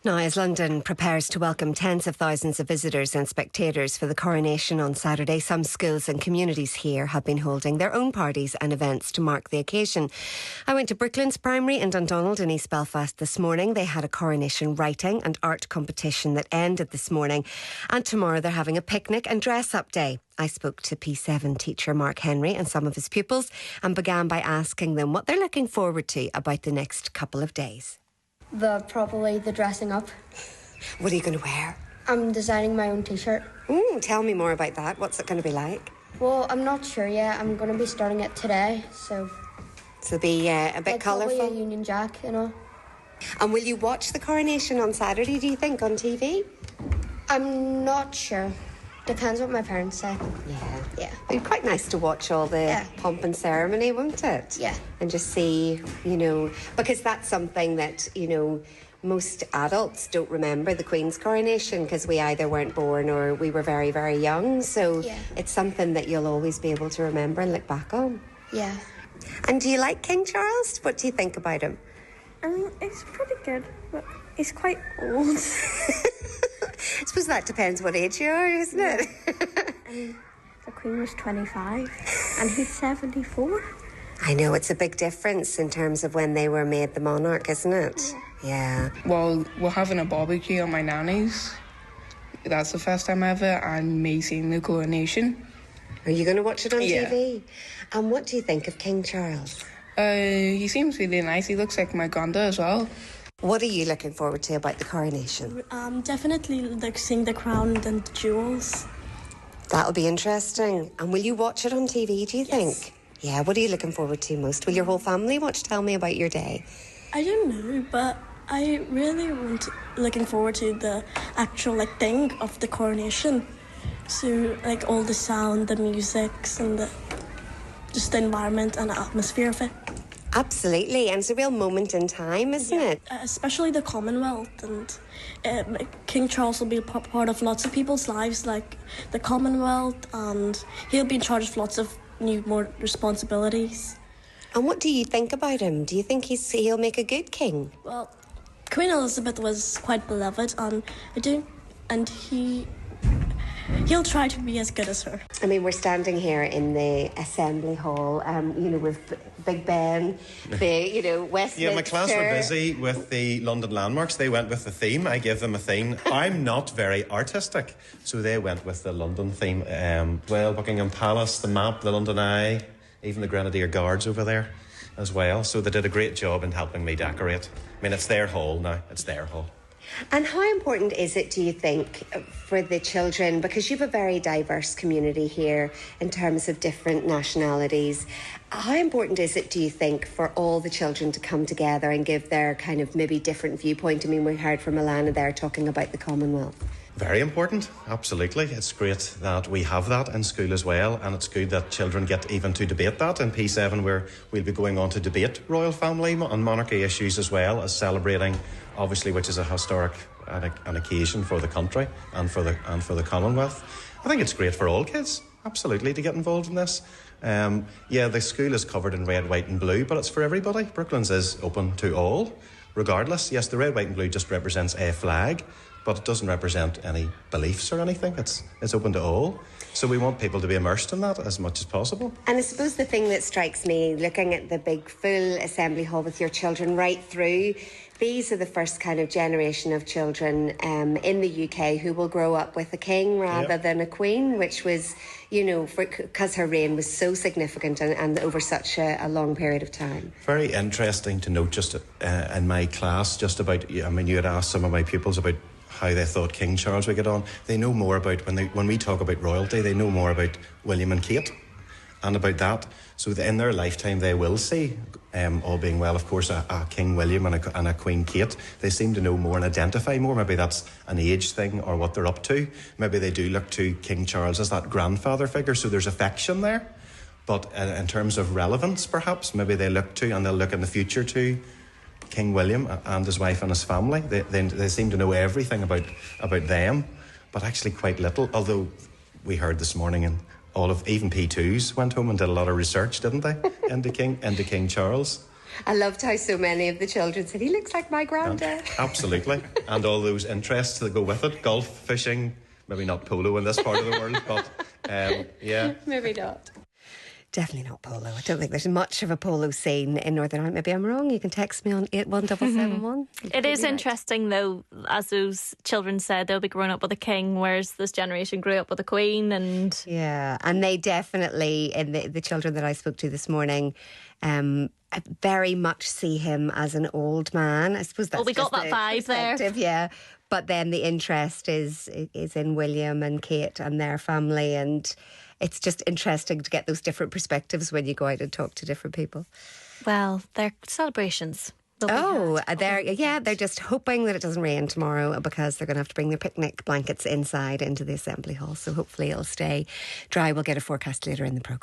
Now, as London prepares to welcome tens of thousands of visitors and spectators for the coronation on Saturday, some schools and communities here have been holding their own parties and events to mark the occasion. I went to Brooklands Primary in Dundonald in East Belfast this morning. They had a coronation writing and art competition that ended this morning. And tomorrow they're having a picnic and dress-up day. I spoke to P7 teacher Mark Henry and some of his pupils and began by asking them what they're looking forward to about the next couple of days. Probably the dressing up. What are you going to wear? I'm designing my own t-shirt. Tell me more about that. What's it going to be like? Well, I'm not sure yet. I'm going to be starting it today, so... So it'll be a bit colourful? Probably a Union Jack, you know. And will you watch the coronation on Saturday, do you think, on TV? I'm not sure. Depends what my parents say. Yeah. It'd be quite nice to watch all the pomp and ceremony, won't it? Yeah. And just see, because that's something that, most adults don't remember, the Queen's coronation, because we either weren't born or we were very, very young. So it's something that you'll always be able to remember and look back on. Yeah. And do you like King Charles? What do you think about him? It's pretty good, but he's quite old. I suppose that depends what age you are, isn't it? The Queen was 25 and he's 74. I know, it's a big difference in terms of when they were made the monarch, isn't it? Yeah. Well, we're having a barbecue on my nanny's. That's the first time ever, and me seeing the coronation. Are you going to watch it on TV? And what do you think of King Charles? He seems really nice. He looks like my granda as well. What are you looking forward to about the coronation? Definitely seeing the crown and the jewels. That'll be interesting. And will you watch it on TV, do you think? Yeah, what are you looking forward to most? Will your whole family watch? Tell me about your day. I don't know, but I really looking forward to the actual thing of the coronation. So all the sound, the music, and just the environment and the atmosphere of it. Absolutely, and it's a real moment in time, isn't it? Especially the Commonwealth, and King Charles will be part of lots of people's lives, like the Commonwealth, and he'll be in charge of lots of more responsibilities. And what do you think about him? Do you think he'll make a good king? Well, Queen Elizabeth was quite beloved, and he'll try to be as good as her. I mean, we're standing here in the Assembly Hall, with Big Ben, Westminster. Yeah, my class were busy with the London landmarks. They went with the theme. I gave them a theme. I'm not very artistic, so they went with the London theme. Buckingham Palace, the map, the London Eye, even the Grenadier Guards over there as well. So they did a great job in helping me decorate. I mean, it's their hall now. It's their hall. And how important is it, do you think, for the children, because you have a very diverse community here in terms of different nationalities, how important is it, do you think, for all the children to come together and give their kind of maybe different viewpoint? I mean, we heard from Alana there talking about the Commonwealth. Very important, absolutely. It's great that we have that in school as well, and it's good that children get even to debate that. In P7, where we'll be going on to debate royal family and monarchy issues as well as celebrating, obviously, which is a historic an occasion for the country and for the Commonwealth. I think it's great for all kids, absolutely, to get involved in this. The school is covered in red, white and blue, but it's for everybody. Brooklands is open to all, regardless. Yes, the red, white and blue just represents a flag, but it doesn't represent any beliefs or anything. It's open to all. So we want people to be immersed in that as much as possible. And I suppose the thing that strikes me, looking at the big full assembly hall with your children right through, these are the first kind of generation of children in the UK who will grow up with a king rather than a queen, which was, because her reign was so significant and over such a long period of time. Very interesting to note just in my class, just about, you had asked some of my pupils about how they thought King Charles would get on. They know more about, when we talk about royalty, they know more about William and Kate and about that. So in their lifetime they will see, all being well, of course, a King William and a Queen Kate. They seem to know more and identify more. Maybe that's an age thing or what they're up to. Maybe they do look to King Charles as that grandfather figure, so there's affection there. But in terms of relevance, perhaps, maybe they look to, and they'll look in the future to, King William and his wife and his family. They seem to know everything about them, but actually quite little. Although we heard this morning, and even P2s went home and did a lot of research, didn't they, into King Charles. I loved how so many of the children said, he looks like my granddad. Absolutely. And all those interests that go with it. Golf, fishing, maybe not polo in this part of the world, but yeah. Maybe not. Definitely not polo. I don't think there's much of a polo scene in Northern Ireland. Maybe I'm wrong. You can text me on 81771. It is interesting, though, as those children said, they'll be growing up with a king, whereas this generation grew up with a queen. And yeah, and they definitely, in the children that I spoke to this morning, very much see him as an old man. I suppose that's we got that vibe there. Yeah. But then the interest is in William and Kate and their family, and it's just interesting to get those different perspectives when you go out and talk to different people. Well, they're celebrations. They're just hoping that it doesn't rain tomorrow because they're going to have to bring their picnic blankets inside into the assembly hall. So hopefully it'll stay dry. We'll get a forecast later in the programme.